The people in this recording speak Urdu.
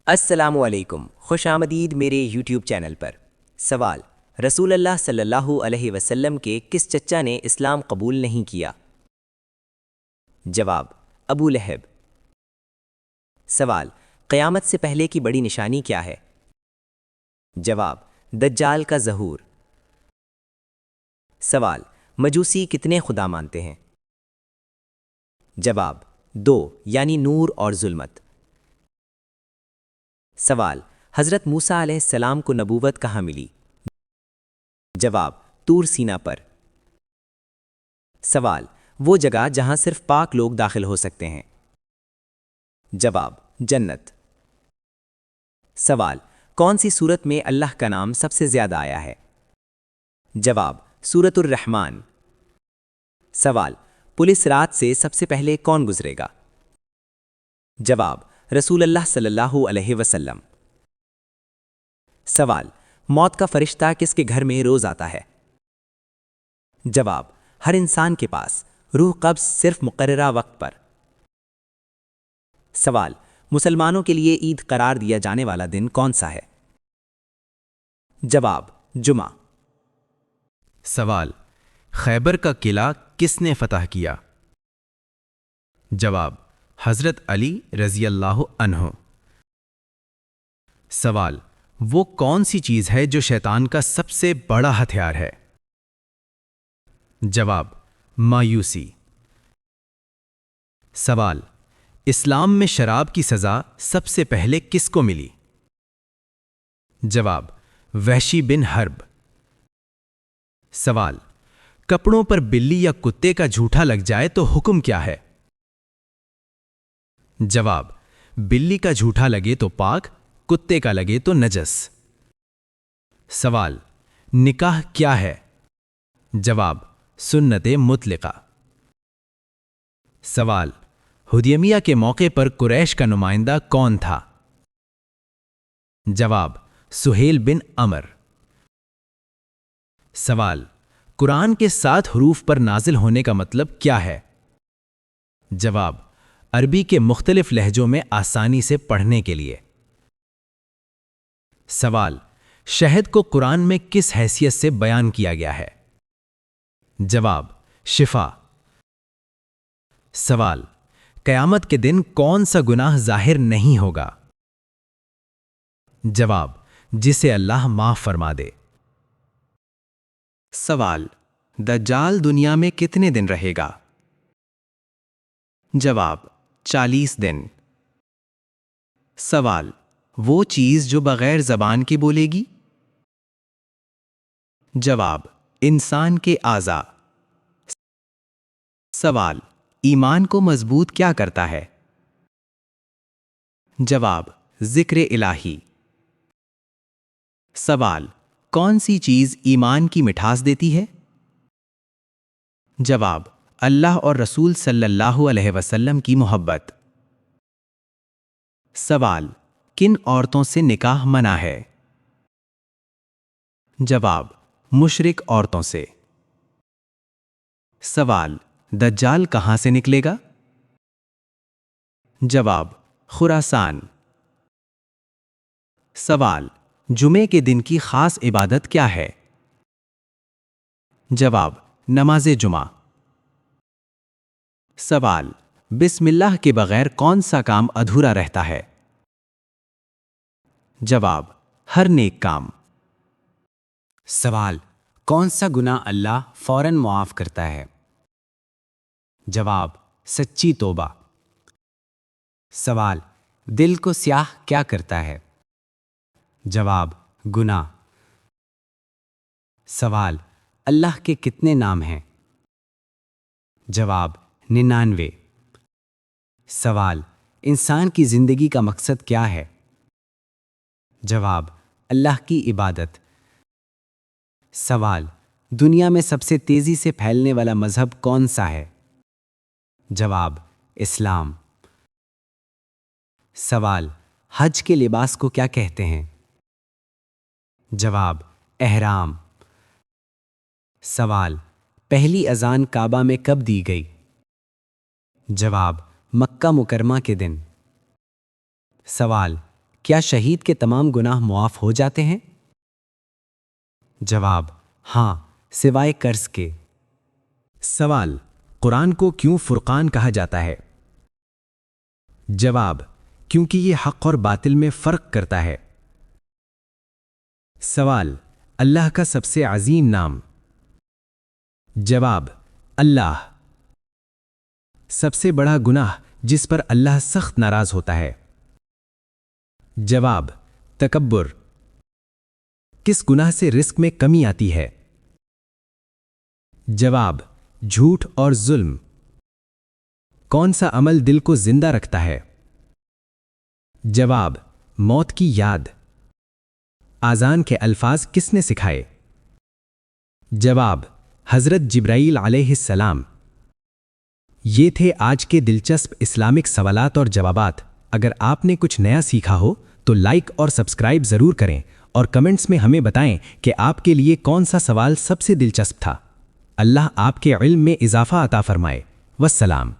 السلام علیکم، خوش آمدید میرے یوٹیوب چینل پر۔ سوال: رسول اللہ صلی اللہ علیہ وسلم کے کس چچا نے اسلام قبول نہیں کیا؟ جواب: ابو لہب۔ سوال: قیامت سے پہلے کی بڑی نشانی کیا ہے؟ جواب: دجال کا ظہور۔ سوال: مجوسی کتنے خدا مانتے ہیں؟ جواب: 2 یعنی نور اور ظلمت۔ سوال: حضرت موسیٰ علیہ السلام کو نبوت کہاں ملی؟ جواب: طور سینا پر۔ سوال: وہ جگہ جہاں صرف پاک لوگ داخل ہو سکتے ہیں؟ جواب: جنت۔ سوال: کون سی سورت میں اللہ کا نام سب سے زیادہ آیا ہے؟ جواب: سورۃ الرحمن۔ سوال: پولیس رات سے سب سے پہلے کون گزرے گا؟ جواب: رسول اللہ صلی اللہ علیہ وسلم۔ سوال: موت کا فرشتہ کس کے گھر میں روز آتا ہے؟ جواب: ہر انسان کے پاس، روح قبض صرف مقررہ وقت پر۔ سوال: مسلمانوں کے لیے عید قرار دیا جانے والا دن کون سا ہے؟ جواب: جمعہ۔ سوال: خیبر کا قلعہ کس نے فتح کیا؟ جواب: حضرت علی رضی اللہ عنہ۔ سوال: وہ کون سی چیز ہے جو شیطان کا سب سے بڑا ہتھیار ہے؟ جواب: مایوسی۔ سوال: اسلام میں شراب کی سزا سب سے پہلے کس کو ملی؟ جواب: وحشی بن حرب۔ سوال: کپڑوں پر بلی یا کتے کا جھوٹا لگ جائے تو حکم کیا ہے؟ جواب: بلی کا جھوٹا لگے تو پاک، کتے کا لگے تو نجس۔ سوال: نکاح کیا ہے؟ جواب: سنت مطلقہ۔ سوال: حدیبیہ کے موقع پر قریش کا نمائندہ کون تھا؟ جواب: سہیل بن عمر۔ سوال: قرآن کے 7 حروف پر نازل ہونے کا مطلب کیا ہے؟ جواب: عربی کے مختلف لہجوں میں آسانی سے پڑھنے کے لیے۔ سوال: شہد کو قرآن میں کس حیثیت سے بیان کیا گیا ہے؟ جواب: شفا۔ سوال: قیامت کے دن کون سا گناہ ظاہر نہیں ہوگا؟ جواب: جسے اللہ معاف فرما دے۔ سوال: دجال دنیا میں کتنے دن رہے گا؟ جواب: 40 دن۔ سوال: وہ چیز جو بغیر زبان کے بولے گی؟ جواب: انسان کے اعضاء۔ سوال: ایمان کو مضبوط کیا کرتا ہے؟ جواب: ذکر الہی۔ سوال: کون سی چیز ایمان کی مٹھاس دیتی ہے؟ جواب: اللہ اور رسول صلی اللہ علیہ وسلم کی محبت۔ سوال: کن عورتوں سے نکاح منع ہے؟ جواب: مشرک عورتوں سے۔ سوال: دجال کہاں سے نکلے گا؟ جواب: خراسان۔ سوال: جمعے کے دن کی خاص عبادت کیا ہے؟ جواب: نماز جمعہ۔ سوال: بسم اللہ کے بغیر کون سا کام ادھورا رہتا ہے؟ جواب: ہر نیک کام۔ سوال: کون سا گناہ اللہ فوراً معاف کرتا ہے؟ جواب: سچی توبہ۔ سوال: دل کو سیاہ کیا کرتا ہے؟ جواب: گناہ۔ سوال: اللہ کے کتنے نام ہیں؟ جواب: 99۔ سوال: انسان کی زندگی کا مقصد کیا ہے؟ جواب: اللہ کی عبادت۔ سوال: دنیا میں سب سے تیزی سے پھیلنے والا مذہب کون سا ہے؟ جواب: اسلام۔ سوال: حج کے لباس کو کیا کہتے ہیں؟ جواب: احرام۔ سوال: پہلی اذان کعبہ میں کب دی گئی؟ جواب: مکہ مکرمہ کے دن۔ سوال: کیا شہید کے تمام گناہ معاف ہو جاتے ہیں؟ جواب: ہاں، سوائے قرض کے۔ سوال: قرآن کو کیوں فرقان کہا جاتا ہے؟ جواب: کیونکہ یہ حق اور باطل میں فرق کرتا ہے۔ سوال: اللہ کا سب سے عظیم نام؟ جواب: اللہ۔ سب سے بڑا گناہ جس پر اللہ سخت ناراض ہوتا ہے؟ جواب: تکبر۔ کس گناہ سے رزق میں کمی آتی ہے؟ جواب: جھوٹ اور ظلم۔ کون سا عمل دل کو زندہ رکھتا ہے؟ جواب: موت کی یاد۔ آذان کے الفاظ کس نے سکھائے؟ جواب: حضرت جبرائیل علیہ السلام۔ یہ تھے آج کے دلچسپ اسلامک سوالات اور جوابات۔ اگر آپ نے کچھ نیا سیکھا ہو تو لائک اور سبسکرائب ضرور کریں اور کمنٹس میں ہمیں بتائیں کہ آپ کے لیے کون سا سوال سب سے دلچسپ تھا۔ اللہ آپ کے علم میں اضافہ عطا فرمائے۔ والسلام۔